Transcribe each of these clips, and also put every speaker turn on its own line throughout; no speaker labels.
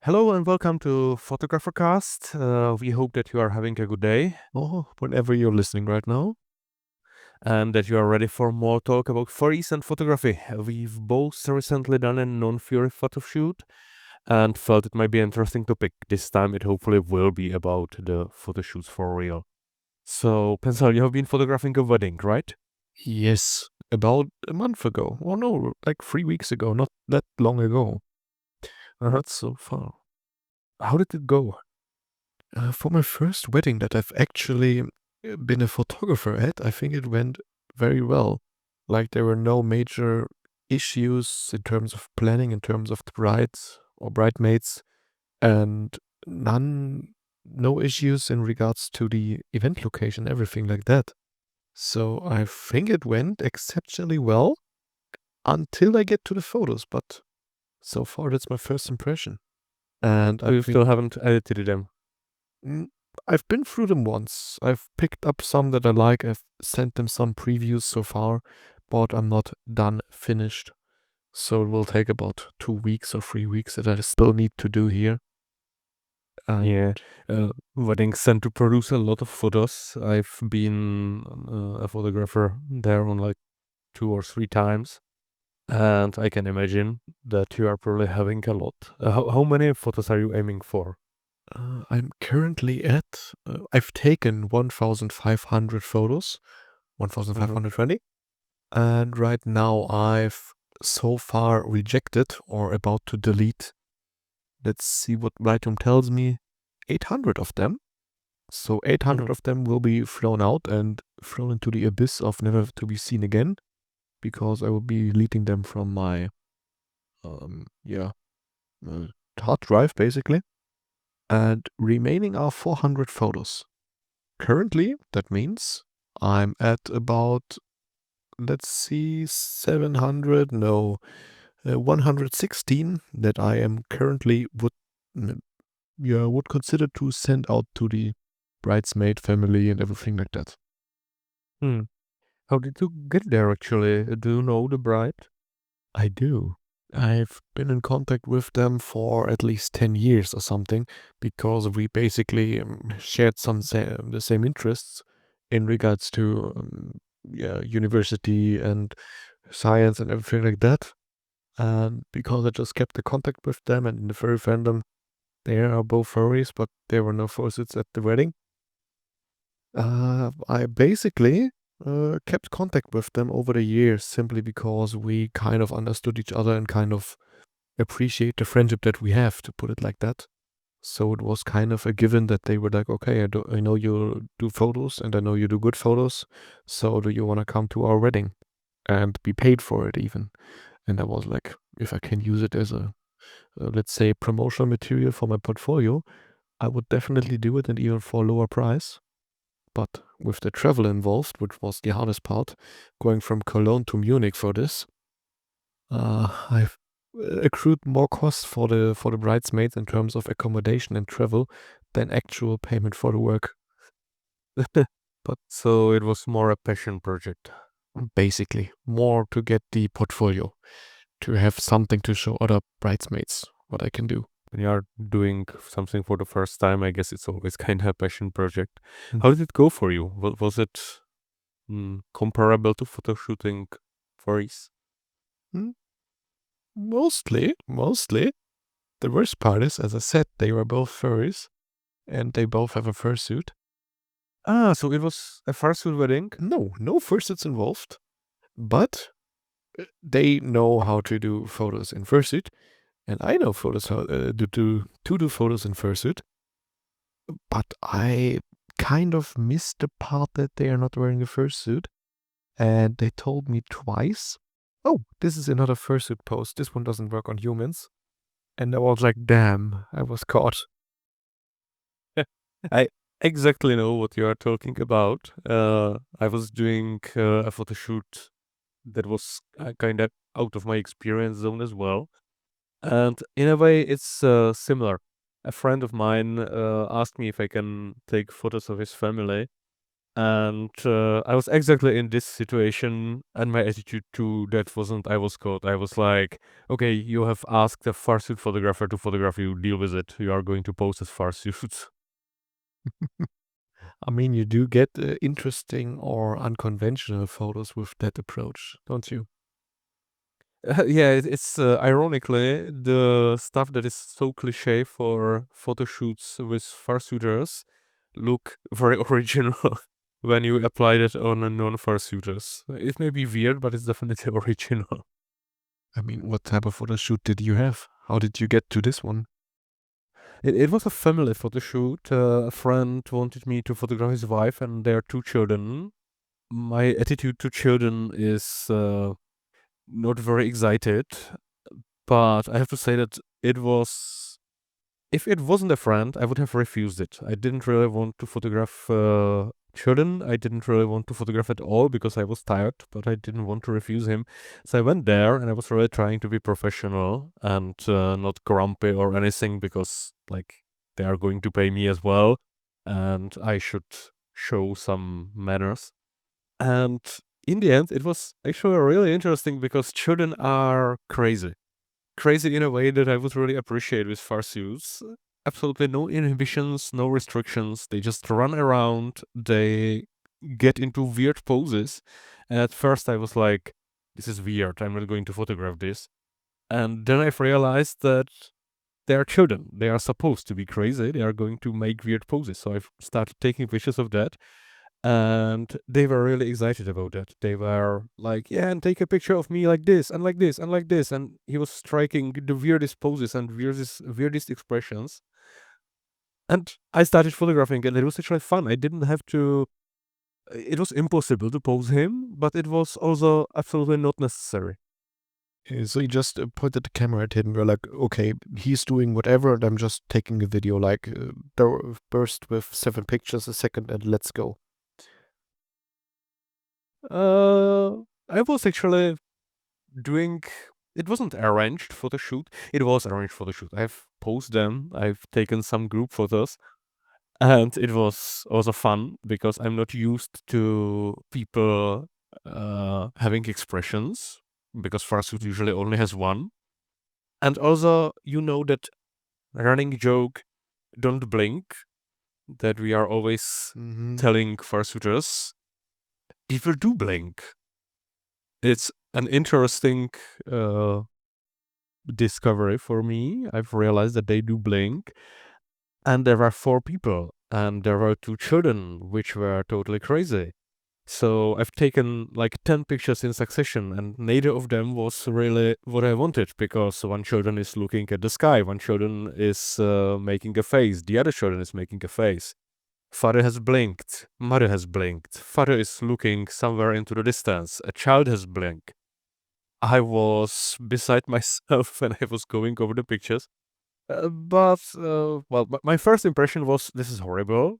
Hello and welcome to Photographercast. We hope that you are having a good day
Oh, whenever you're listening right now.
and that you are ready for more talk about furries and photography. We've both recently done a non-furry photo shoot and felt it might be interesting topic. This time it hopefully will be about the photo shoots for real. So, Pinsel, you have been photographing a wedding, right?
Yes, about a month ago. Oh no, like 3 weeks ago, not that long ago.
Uh-huh.
Not so far.
How did it go?
For my first wedding that I've actually been a photographer at, I think it went very well. Like there were no major issues in terms of planning, in terms of the brides or bridesmaids, and no issues in regards to the event location, everything like that. So I think it went exceptionally well until I get to the photos, but so far that's my first impression. And
So you still haven't edited them?
mm, I've been through them once. I've picked up some that I like. I've sent them some previews so far, but I'm not done finished. So it will take about 2 weeks or 3 weeks that I still need to do here.
Yeah, weddings tend to produce a lot of photos. I've been a photographer there on like 2 or 3 times. And I can imagine that you are probably having a lot. How many photos are you aiming for?
I'm currently at, I've taken 1,500 photos,
Mhm.
1,520. And right now I've so far rejected or about to delete, let's see what Lightroom tells me, 800 of them. So 800
Mhm.
of them will be thrown out and thrown into the abyss of never to be seen again, because I will be deleting them from my, yeah, uh, hard drive basically. And remaining are 400 photos. Currently, that means I'm at about, let's see, 700, no, 116 that I am currently would consider to send out to the bridesmaid family and everything like that.
Hmm. How did you get there actually? Do you know the bride?
I do. I've been in contact with them for at least 10 years or something, because we basically shared the same interests in regards to yeah, university and science and everything like that. And because I just kept the contact with them, and in the furry fandom, they are both furries, but there were no faucets at the wedding. I basically kept contact with them over the years simply because we kind of understood each other and kind of appreciate the friendship that we have, to put it like that. So it was kind of a given that they were like, okay, I know you do photos and I know you do good photos. So do you want to come to our wedding and be paid for it even? And I was like, if I can use it as let's say, promotional material for my portfolio, I would definitely do it, and even for a lower price. But with the travel involved, which was the hardest part, going from Cologne to Munich for this, I've accrued more costs for the bridesmaids in terms of accommodation and travel than actual payment for the work. But
So it was more a passion project.
basically, more to get the portfolio, to have something to show other bridesmaids what I can do.
When you are doing something for the first time, I guess it's always kind of a passion project.
Mm.
How did it go for you? Was it comparable to photo shooting furries?
Mm, mostly. The worst part is, as I said, they were both furries and they both have a fursuit.
Ah, so it was a fursuit wedding?
No fursuits involved, but they know how to do photos in fursuit, and I know photos how to do photos in fursuit. But I kind of missed the part that they are not wearing a fursuit, and they told me twice, "Oh, this is another fursuit pose. This one doesn't work on humans." And I was like, "Damn, I was caught."
I exactly know what you are talking about. I was doing a photo shoot that was kind of out of my experience zone as well. And in a way, it's similar. A friend of mine asked me if I can take photos of his family. And I was exactly in this situation, and my attitude to that wasn't I was caught. I was like, okay, you have asked a fursuit photographer to photograph you, deal with it. You are going to pose as fursuits.
I mean, you do get interesting or unconventional photos with that approach, don't you?
Yeah, it's ironically the stuff that is so cliche for photo shoots with fursuiters look very original when you apply it on a non-fursuiters. It may be weird, but it's definitely original.
I mean, what type of photo shoot did you have? How did you get to this one?
It was a family photo shoot. A friend wanted me to photograph his wife and their two children. My attitude to children is not very excited, but I have to say that it was. If it wasn't a friend, I would have refused it. I didn't really want to photograph children. I didn't really want to photograph at all because I was tired, but I didn't want to refuse him. So I went there and I was really trying to be professional and not grumpy or anything because, like, they are going to pay me as well and I should show some manners. And in the end, it was actually really interesting because children are crazy. Crazy in a way that I would really appreciate with fursuits. Absolutely no inhibitions, no restrictions. They just run around. They get into weird poses. And at first I was like, this is weird. I'm not going to photograph this. And then I've realized that they are children. They are supposed to be crazy. They are going to make weird poses. So I've started taking pictures of that. And they were really excited about that. They were like, yeah, and take a picture of me like this and like this and like this. And he was striking the weirdest poses and weirdest expressions. And I started photographing, and it was actually fun. I didn't have to. It was impossible to pose him, but it was also absolutely not necessary.
So you just pointed the camera at him. You're like, okay, he's doing whatever, and I'm just taking a video, like burst with 7 pictures a second, and let's go.
I was actually doing. It wasn't arranged for the shoot. It was arranged for the shoot. I've posed them. I've taken some group photos. And it was also fun because I'm not used to people having expressions because fursuit usually only has one. And also, you know that running joke, don't blink, that we are always telling fursuiters, people do blink. It's an interesting discovery for me. I've realized that they do blink. And there were 4 people, and there were 2 children, which were totally crazy. So I've taken like 10 pictures in succession, and neither of them was really what I wanted because one children is looking at the sky, one children is making a face, the other children is making a face. Father has blinked, mother has blinked, father is looking somewhere into the distance, a child has blinked. I was beside myself when I was going over the pictures. My first impression was this is horrible.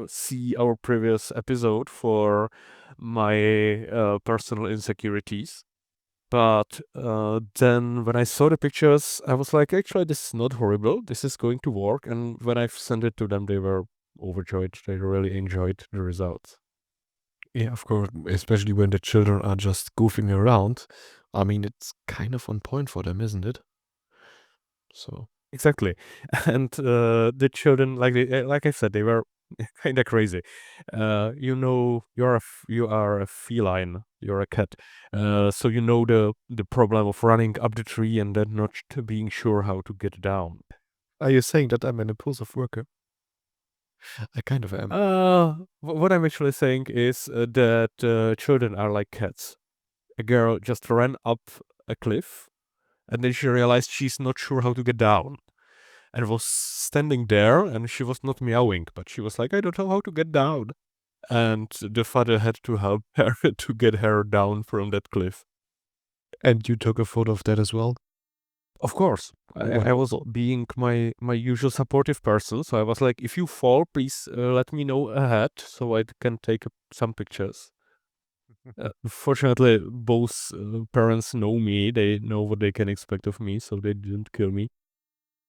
See our previous episode for my personal insecurities. But then when I saw the pictures, I was like, actually, this is not horrible. This is going to work. And when I sent it to them, they were overjoyed. They really enjoyed the results.
Yeah, of course, especially when the children are just goofing around. I mean, it's kind of on point for them, isn't it? So,
Exactly. And the children, like I said, they were kind of crazy. You are a feline. You're a cat. So you know the problem of running up the tree and then not being sure how to get down.
are you saying that I'm an impulsive worker? I kind of am.
What I'm actually saying is that children are like cats. A girl just ran up a cliff, and then she realized she's not sure how to get down. And was standing there, and she was not meowing, but she was like, I don't know how to get down. And the father had to help her to get her down from that cliff.
And you took a photo of that as well?
Of course,
What?
I was being my usual supportive person, so I was like, if you fall, please let me know ahead so I can take some pictures. Fortunately, both parents know me. They know what they can expect of me, so they didn't kill me.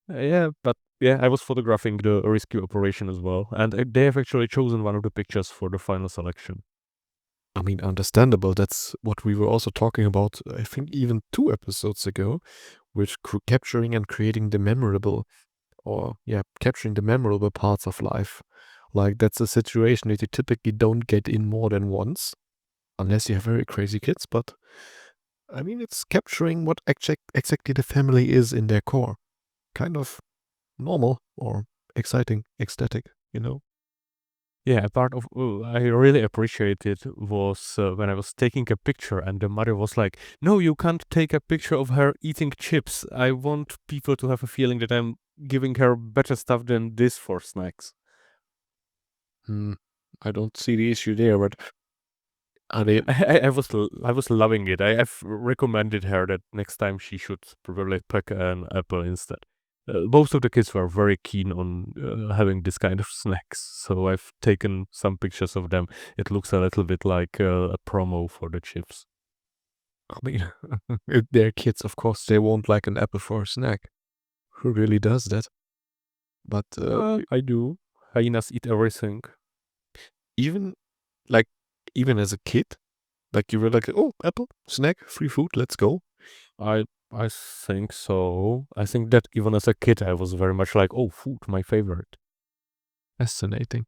Yeah, but Yeah, I was photographing the rescue operation as well, and they have actually chosen one of the pictures for the final selection.
I mean, understandable. That's what we were also talking about, I think, even 2 episodes ago, with capturing and creating the memorable, or yeah, capturing the memorable parts of life. Like, that's a situation that you typically don't get in more than once, unless you have very crazy kids. But I mean, it's capturing what exactly the family is in their core. Kind of normal or exciting, ecstatic, you know?
Yeah, a part of I really appreciated was when I was taking a picture and the mother was like, "No, you can't take a picture of her eating chips. I want people to have a feeling that I'm giving her better stuff than this for snacks."
Hmm. I don't see the issue there, but are they
I was loving it. I've recommended her that next time she should probably pick an apple instead. Most of the kids were very keen on having this kind of snacks, so I've taken some pictures of them. It looks a little bit like a promo for the chips.
I mean, if they're kids, of course, they won't like an apple for a snack. Who really does that? But
I do. Hyenas eat everything.
even like even as a kid, like you were like, oh, apple, snack, free food, let's go.
I I think so. I think that even as a kid, I was very much like, oh, food, my favorite.
Fascinating.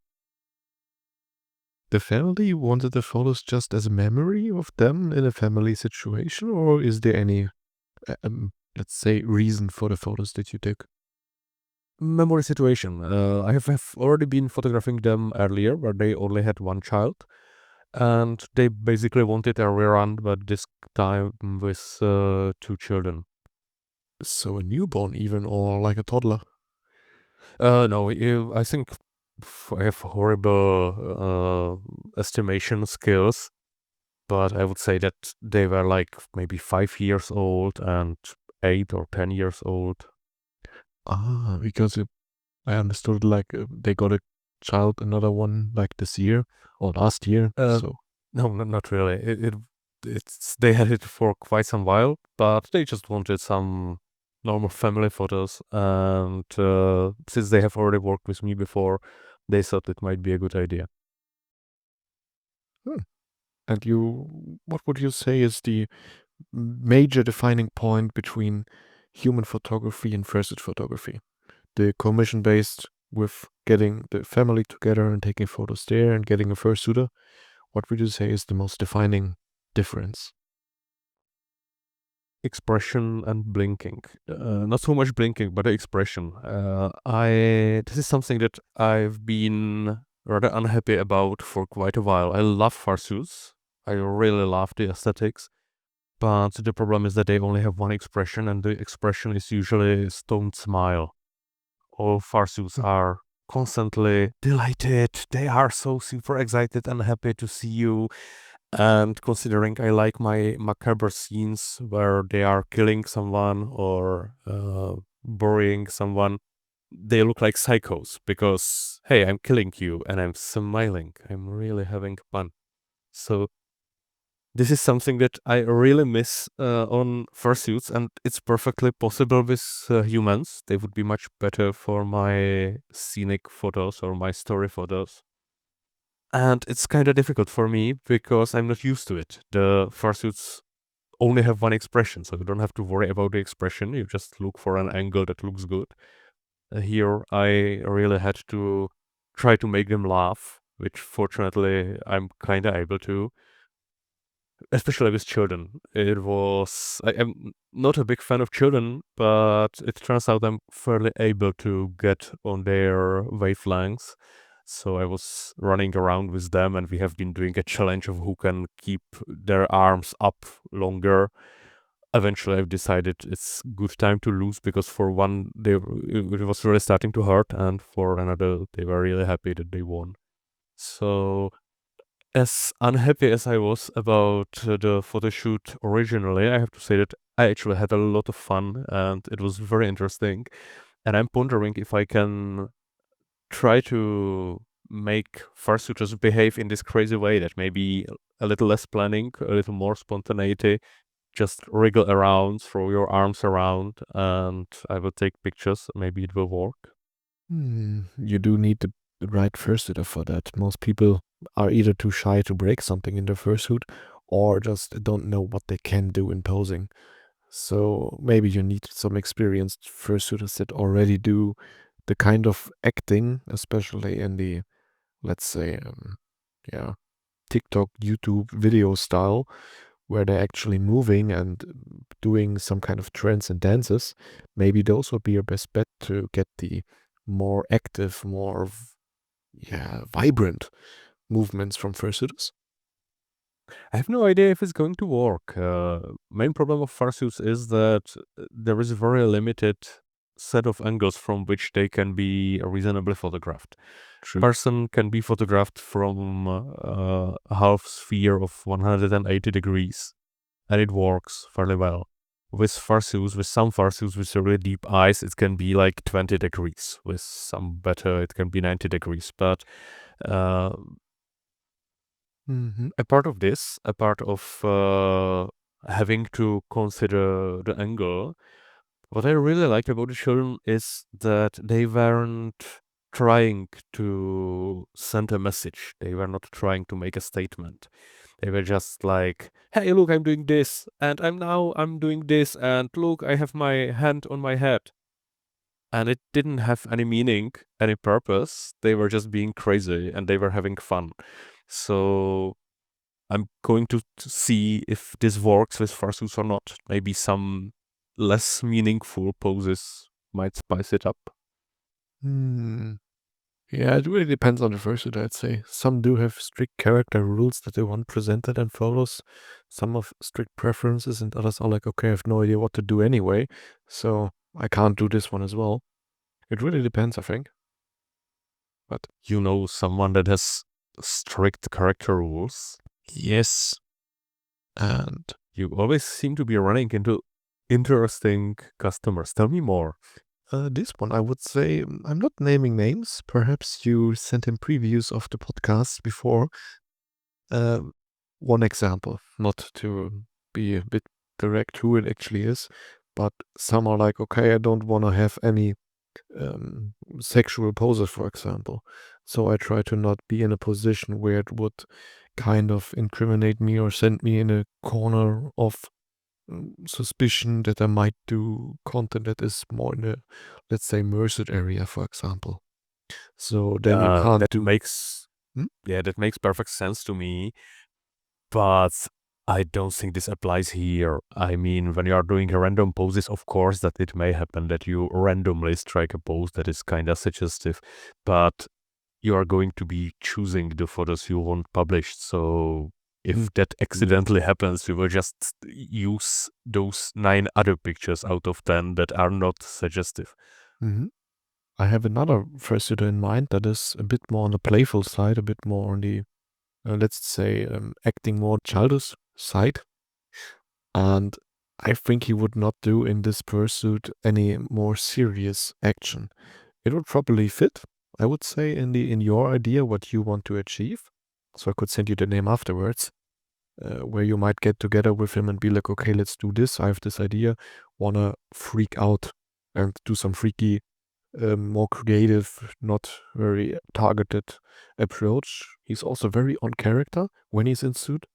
The family wanted the photos just as a memory of them in a family situation, or is there any, let's say, reason for the photos that you took?
Memory situation. I have already been photographing them earlier, where they only had one child, and they basically wanted a rerun, but this time with 2 children.
So a newborn even, or like a toddler?
No, I think I have horrible estimation skills, but I would say that they were like maybe 5 years old and 8 or 10 years old.
Ah, because I understood like they got a child, another one like this year or last year.
Uh,
So,
no, not really. It's they had it for quite some while, but they just wanted some normal family photos, and since they have already worked with me before, they thought it might be a good idea.
hmm. And what would you say is the major defining point between human photography and fursuit photography? The commission based with getting the family together and taking photos there and getting a fursuiter. What would you say is the most defining difference?
Expression and blinking. Not so much blinking, but the expression. I This is something that I've been rather unhappy about for quite a while. I love farsuits. I really love the aesthetics, but the problem is that they only have one expression, and the expression is usually a stoned smile. All farsuits
Hmm.
are constantly delighted. They are so super excited and happy to see you. And considering I like my macabre scenes where they are killing someone or burying someone, they look like psychos because, hey, I'm killing you and I'm smiling. I'm really having fun. So this is something that I really miss on fursuits, and it's perfectly possible with humans. They would be much better for my scenic photos or my story photos. And it's kind of difficult for me because I'm not used to it. The fursuits only have one expression, so you don't have to worry about the expression. You just look for an angle that looks good. Here, I really had to try to make them laugh, which fortunately I'm kind of able to, especially with children. I'm not a big fan of children, but it turns out I'm fairly able to get on their wavelengths. So I was running around with them, and we have been doing a challenge of who can keep their arms up longer. Eventually, I've decided it's good time to lose because for one, it was really starting to hurt, and for another, they were really happy that they won. So as unhappy as I was about the photo shoot originally, I have to say that I actually had a lot of fun and it was very interesting. And I'm pondering if I can try to make fursuiters behave in this crazy way that maybe a little less planning, a little more spontaneity, just wriggle around, throw your arms around, and I will take pictures. Maybe it will work.
You do need the right fursuiter for that. Most people are either too shy to break something in their fursuit or just don't know what they can do in posing. So maybe you need some experienced fursuiters that already do the kind of acting, especially in the, let's say, yeah, TikTok, YouTube video style, where they're actually moving and doing some kind of trance and dances. Maybe those would be your best bet to get the more active, more vibrant movements from fursuiters.
I have no idea if it's going to work. Main problem of fursuits is that there is a very limited set of angles from which they can be reasonably photographed.
True.
Person can be photographed from a half sphere of 180 degrees, and it works fairly well. With some fursuits with really deep eyes, it can be like 20 degrees. With some better, it can be 90 degrees. But uh, a part of this, a part of having to consider the angle, what I really liked about the children is that they weren't trying to send a message. They were not trying to make a statement. They were just like, hey, look, I'm doing this, and I'm doing this, and look, I have my hand on my head. And it didn't have any meaning, any purpose. They were just being crazy and they were having fun. So I'm going to see if this works with fursuits or not. Maybe some less meaningful poses might spice it up.
Yeah, it really depends on the fursuit, I'd say. Some do have strict character rules that they want presented in photos. Some have strict preferences, and others are like, okay, I have no idea what to do anyway, so I can't do this one as well. It really depends, I think. But
You know someone that has strict character rules?
yes, and
You always seem to be running into interesting customers. Tell me more.
this one, I would say, I'm not naming names. Perhaps you sent him previews of the podcast before. One example, not to be a bit direct who it actually is, but some are like, okay, I don't want to have any sexual poses, for example. So I try to not be in a position where it would kind of incriminate me or send me in a corner of suspicion that I might do content that is more in a, let's say, merced area, for example. So then you can't
That
do.
makes
Hmm?
that makes perfect sense to me. But I don't think this applies here. I mean, when you are doing random poses, of course, that it may happen that you randomly strike a pose that is kind of suggestive, but you are going to be choosing the photos you want published. So if that accidentally happens, you will just use those 9 other pictures out of 10 that are not suggestive.
Mm-hmm. I have another fursuiter in mind that is a bit more on the playful side, a bit more on the, let's say, acting more childish side. And I think he would not do in this pursuit any more serious action. It would probably fit, I would say, in your idea what you want to achieve. So I could send you the name afterwards, where you might get together with him and be like, okay, let's do this. I have this idea. Wanna freak out and do some freaky, more creative, not very targeted approach. He's also very on character when he's in suit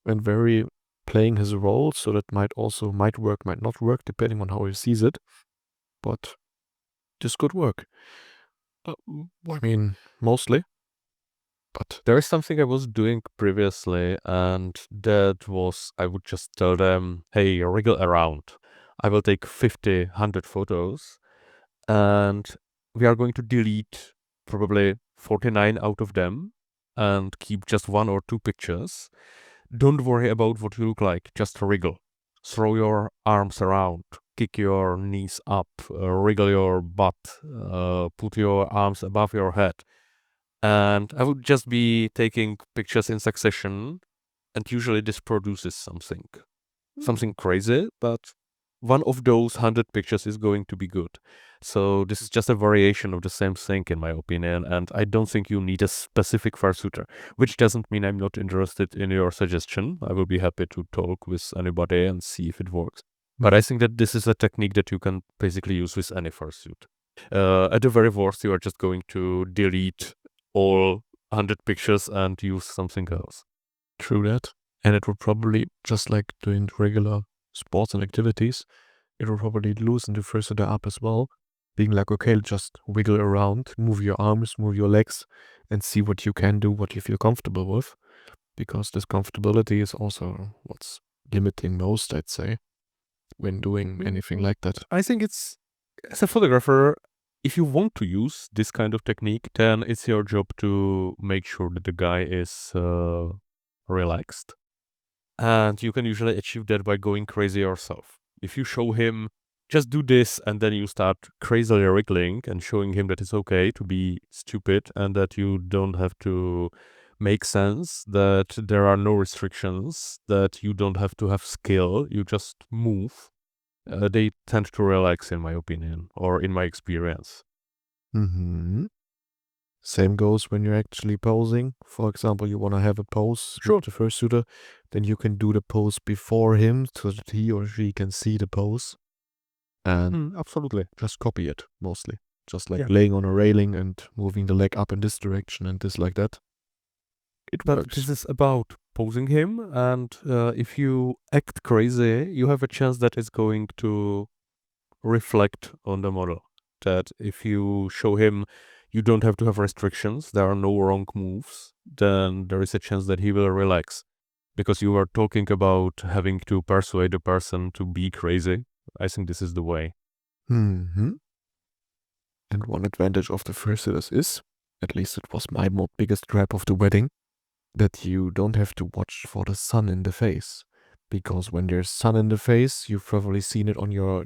and very playing his role. So that might work, might not work, depending on how he sees it. But this could work. I mean, mostly. But
There is something I was doing previously, and that was I would just tell them, hey, wriggle around. I will take 50, 100 photos, and we are going to delete probably 49 out of them and keep just 1 or 2 pictures. Don't worry about what you look like, just wriggle. Throw your arms around, kick your knees up, wriggle your butt, put your arms above your head. And I would just be taking pictures in succession, and usually this produces something crazy, but one of those 100 pictures is going to be good. So this is just a variation of the same thing, in my opinion, and I don't think you need a specific fursuiter, which doesn't mean I'm not interested in your suggestion. I will be happy to talk with anybody and see if it works. But I think that this is a technique that you can basically use with any fursuit. At the very worst, you are just going to delete all 100 pictures and use something else.
True that. And it would probably, just like doing regular sports and activities, it will probably loosen the fursuiter up as well. Being like, okay, just wiggle around, move your arms, move your legs, and see what you can do, what you feel comfortable with. Because this comfortability is also what's limiting most, I'd say, when doing anything like that.
I think it's, as a photographer, if you want to use this kind of technique, then it's your job to make sure that the guy is relaxed. And you can usually achieve that by going crazy yourself. If you show him, just do this, and then you start crazily wriggling and showing him that it's okay to be stupid and that you don't have to make sense, that there are no restrictions, that you don't have to have skill, you just move. They tend to relax, in my opinion, or in my experience.
Mm-hmm. Same goes when you're actually posing. For example, you want to have a pose
Sure.
with the fursuiter, then you can do the pose before him so that he or she can see the pose and
Absolutely.
just copy it mostly. Just like
Yeah.
laying on a railing and moving the leg up in this direction and this like that. It
But
works.
this is about posing him, and if you act crazy, you have a chance that it's going to reflect on the model. That if you show him you don't have to have restrictions, there are no wrong moves, then there is a chance that he will relax. Because you are talking about having to persuade a person to be crazy. I think this is the way.
Mm-hmm. And one advantage of the fursuiters is, at least it was my biggest gripe of the wedding, that you don't have to watch for the sun in the face. Because when there's sun in the face, you've probably seen it on your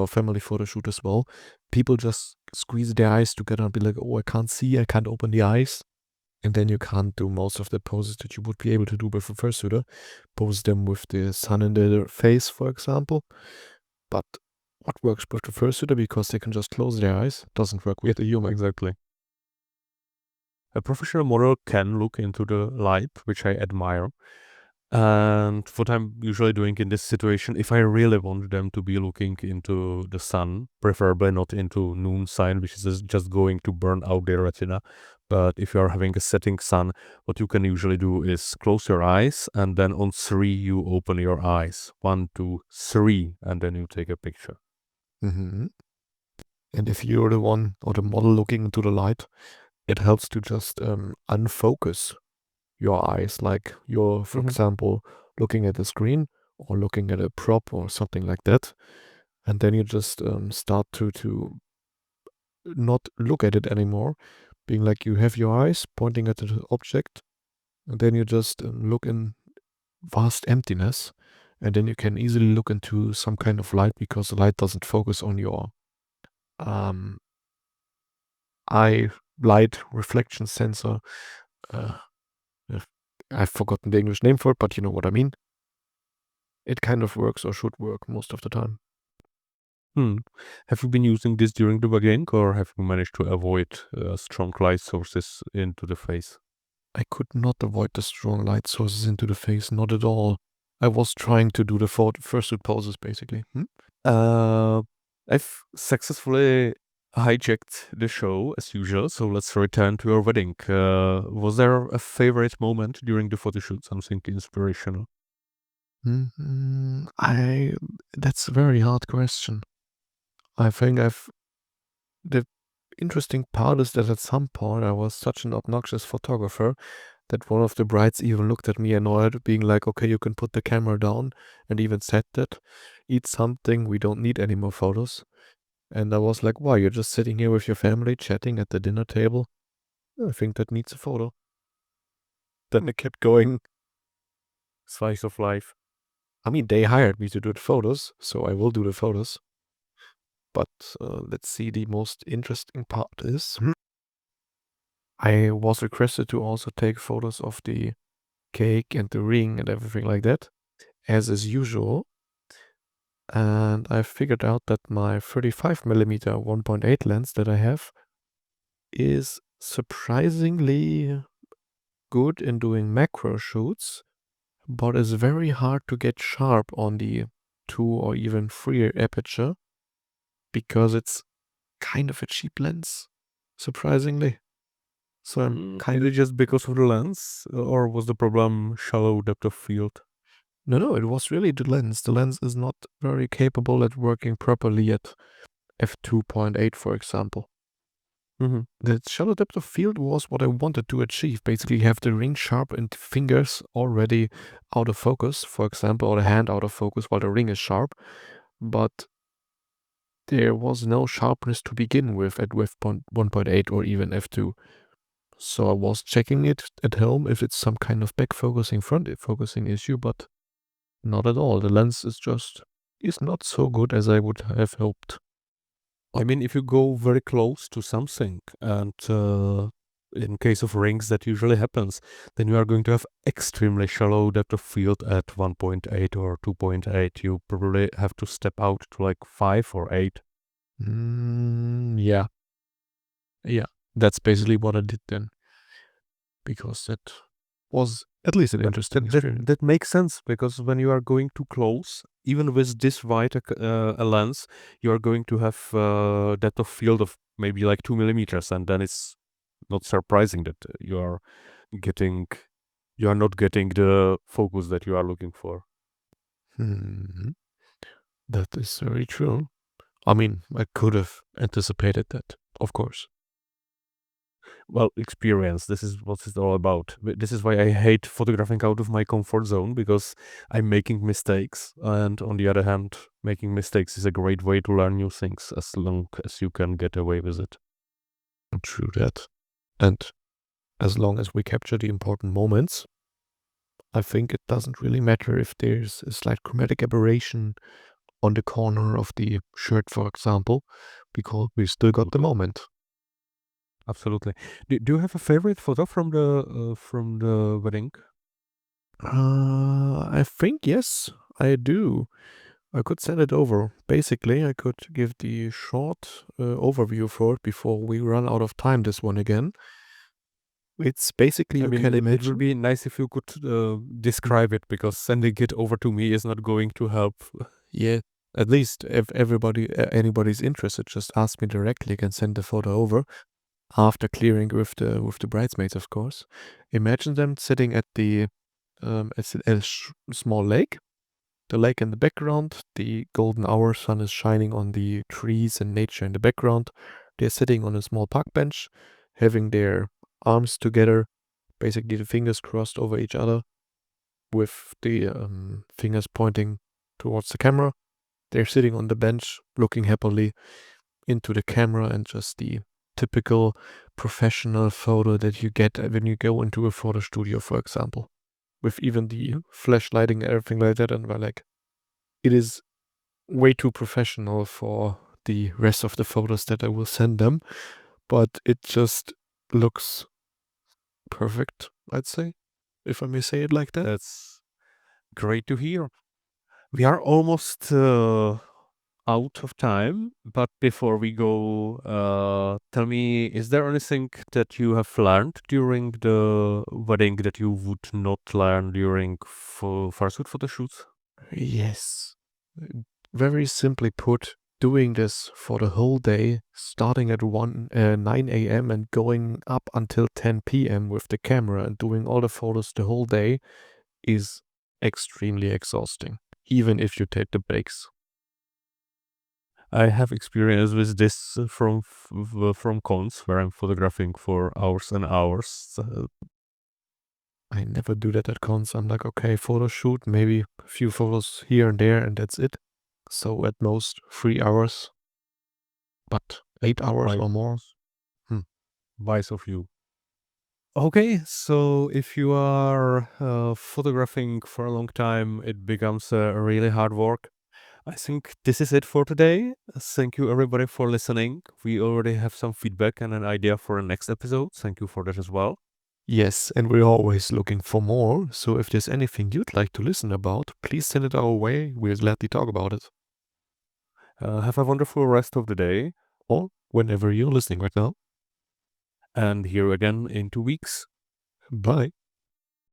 family photo shoot as well. People just squeeze their eyes together and be like, oh, I can't see, I can't open the eyes. And then you can't do most of the poses that you would be able to do with a fursuiter. Pose them with the sun in the face, for example. But what works with the fursuiter, because they can just close their eyes, doesn't work with the human.
Exactly. A professional model can look into the light, which I admire. And what I'm usually doing in this situation, if I really want them to be looking into the sun, preferably not into noon sun, which is just going to burn out their retina. But if you are having a setting sun, what you can usually do is close your eyes, and then on 3 you open your eyes. 1, 2, 3, and then you take a picture.
Mm-hmm. And if you're the one or the model looking into the light, it helps to just unfocus your eyes. Like you're, for example, looking at the screen or looking at a prop or something like that. And then you just start to not look at it anymore, being like you have your eyes pointing at the object, and then you just look in vast emptiness, and then you can easily look into some kind of light because the light doesn't focus on your um, eye light reflection sensor. Uh, I've forgotten the English name for it, but you know what I mean. It kind of works or should work most of the time.
Have you been using this during the wedding, or have you managed to avoid strong light sources into the face?
I could not avoid the strong light sources into the face, not at all. I was trying to do the fursuit poses, basically.
I've successfully hijacked the show as usual, so let's return to your wedding. Was there a favorite moment during the photo shoot, something inspirational?
That's a very hard question. I think the interesting part is that at some point I was such an obnoxious photographer that one of the brides even looked at me annoyed, being like, okay, you can put the camera down, and even said that, eat something, we don't need any more photos. And I was like, why, you're just sitting here with your family chatting at the dinner table? I think that needs a photo. Then it kept going.
Slice of life.
I mean, they hired me to do the photos, so I will do the photos. But let's see, the most interesting part is I was requested to also take photos of the cake and the ring and everything like that, as is usual. And I figured out that my 35mm 1.8 lens that I have is surprisingly good in doing macro shoots, but is very hard to get sharp on the 2 or even 3 aperture because it's kind of a cheap lens, surprisingly. So I'm kind
Is
of...
it just because of the lens, or was the problem shallow depth of field?
No, it was really the lens. The lens is not very capable at working properly at f2.8, for example.
Mm-hmm.
The shallow depth of field was what I wanted to achieve. Basically, have the ring sharp and fingers already out of focus, for example, or the hand out of focus while the ring is sharp. But there was no sharpness to begin with at 1.8 or even f2. So I was checking it at home if it's some kind of back focusing, front focusing issue, but not at all. The lens is not so good as I would have hoped.
I mean, if you go very close to something, and in case of rings that usually happens, then you are going to have extremely shallow depth of field at 1.8 or 2.8. You probably have to step out to like 5 or 8.
Yeah. Yeah. That's basically what I did then. Because that was at least an
But
interesting experience.
that makes sense, because when you are going too close, even with this wide a lens, you are going to have depth of field of maybe like 2 millimeters, and then it's not surprising that you are not getting the focus that you are looking for.
That is very true. I mean, I could have anticipated that, of course.
Well, experience. This is what it's all about. This is why I hate photographing out of my comfort zone, because I'm making mistakes. And on the other hand, making mistakes is a great way to learn new things, as long as you can get away with it.
True that. And as long as we capture the important moments, I think it doesn't really matter if there's a slight chromatic aberration on the corner of the shirt, for example, because we still got the moment.
Absolutely. Do you have a favorite photo from the wedding?
I think yes, I do. I could send it over. Basically, I could give the short overview for it before we run out of time this one again. It's basically,
I
you
mean,
can
it would
imagine.
be nice if you could describe it, because sending it over to me is not going to help.
Yeah, at least if anybody's interested, just ask me directly. I can send the photo over after clearing with the bridesmaids, of course. Imagine them sitting at the small lake. The lake in the background, the golden hour sun is shining on the trees and nature in the background. They're sitting on a small park bench, having their arms together, basically the fingers crossed over each other, with the fingers pointing towards the camera. They're sitting on the bench, looking happily into the camera, and just the typical professional photo that you get when you go into a photo studio, for example, with even the flash lighting and everything like that. And we're like, it is way too professional for the rest of the photos that I will send them, but it just looks perfect, I'd say, if I may say it like that.
That's great to hear. We are almost out of time, but before we go, tell me, is there anything that you have learned during the wedding that you would not learn during FurSuit photo shoots?
Yes. Very simply put, doing this for the whole day, starting at 9 a.m. and going up until 10 p.m. with the camera and doing all the photos the whole day is extremely exhausting, even if you take the breaks.
I have experience with this from cons, where I'm photographing for hours and hours.
I never do that at cons. I'm like, okay, photo shoot, maybe a few photos here and there, and that's it. So at most 3 hours, but 8 hours
Why,
or more.
wise of you. Okay, so if you are photographing for a long time, it becomes really hard work. I think this is it for today. Thank you everybody for listening. We already have some feedback and an idea for the next episode. Thank you for that as well.
Yes, and we're always looking for more. So if there's anything you'd like to listen about, please send it our way. We'll gladly talk about it.
Have a wonderful rest of the day,
Or whenever you're listening right now.
and here again in 2 weeks.
Bye.